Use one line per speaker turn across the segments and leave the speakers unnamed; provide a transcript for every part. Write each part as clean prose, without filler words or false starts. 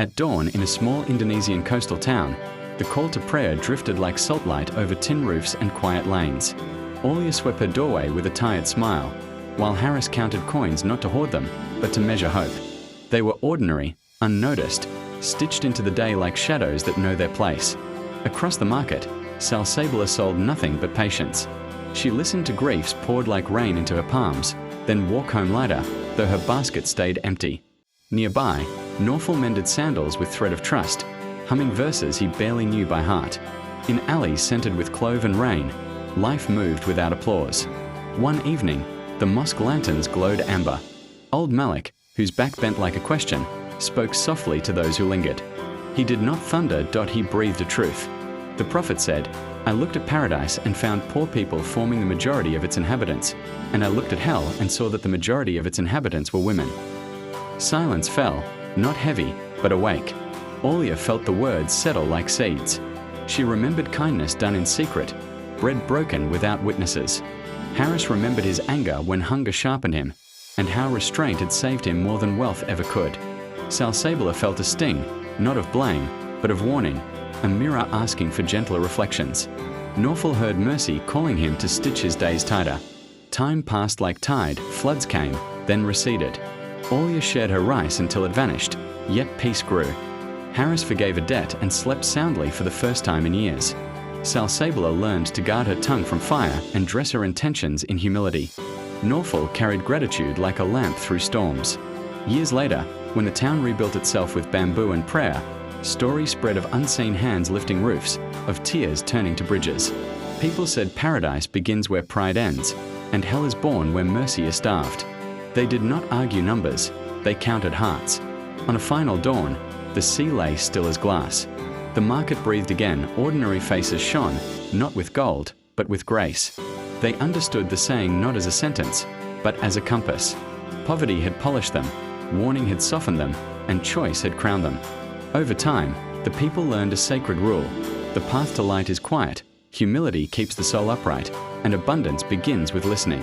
At dawn in a small Indonesian coastal town, the call to prayer drifted like salt light over tin roofs and quiet lanes. Aulia swept her doorway with a tired smile, while Harris counted coins not to hoard them, but to measure hope. They were ordinary, unnoticed, stitched into the day like shadows that know their place. Across the market, Salsabila sold nothing but patience. She listened to griefs poured like rain into her palms, then walked home lighter, though her basket stayed empty. Nearby, Norful mended sandals with thread of trust, humming verses he barely knew by heart. In alleys scented with clove and rain, life moved without applause. One evening, the mosque lanterns glowed amber. Old Malik, whose back bent like a question, spoke softly to those who lingered. He did not thunder, he breathed a truth. The Prophet said, "I looked at paradise and found poor people forming the majority of its inhabitants, and I looked at hell and saw that the majority of its inhabitants were women." Silence fell, not heavy, but awake. Aulia felt the words settle like seeds. She remembered kindness done in secret, bread broken without witnesses. Harris remembered his anger when hunger sharpened him, and how restraint had saved him more than wealth ever could. Salsabila felt a sting, not of blame, but of warning, a mirror asking for gentler reflections. Norful heard mercy calling him to stitch his days tighter. Time passed like tide, floods came, then receded. Aulia shared her rice until it vanished, yet peace grew. Harris forgave a debt and slept soundly for the first time in years. Salsabila learned to guard her tongue from fire and dress her intentions in humility. Norful carried gratitude like a lamp through storms. Years later, when the town rebuilt itself with bamboo and prayer, stories spread of unseen hands lifting roofs, of tears turning to bridges. People said paradise begins where pride ends, and hell is born where mercy is starved. They did not argue numbers, they counted hearts. On a final dawn, the sea lay still as glass. The market breathed again, ordinary faces shone, not with gold, but with grace. They understood the saying not as a sentence, but as a compass. Poverty had polished them, warning had softened them, and choice had crowned them. Over time, the people learned a sacred rule. The path to light is quiet, humility keeps the soul upright, and abundance begins with listening.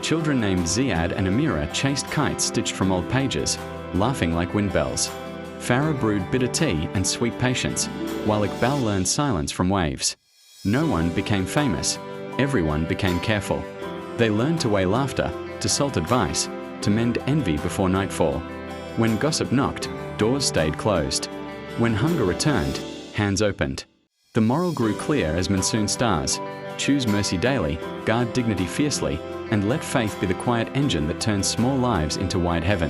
Children named Ziad and Amira chased kites stitched from old pages, laughing like wind bells. Farah brewed bitter tea and sweet patience, while Iqbal learned silence from waves. No one became famous, everyone became careful. They learned to weigh laughter, to salt advice, to mend envy before nightfall. When gossip knocked, doors stayed closed. When hunger returned, hands opened. The moral grew clear as monsoon stars. Choose mercy daily, guard dignity fiercely, and let faith be the quiet engine that turns small lives into wide heaven.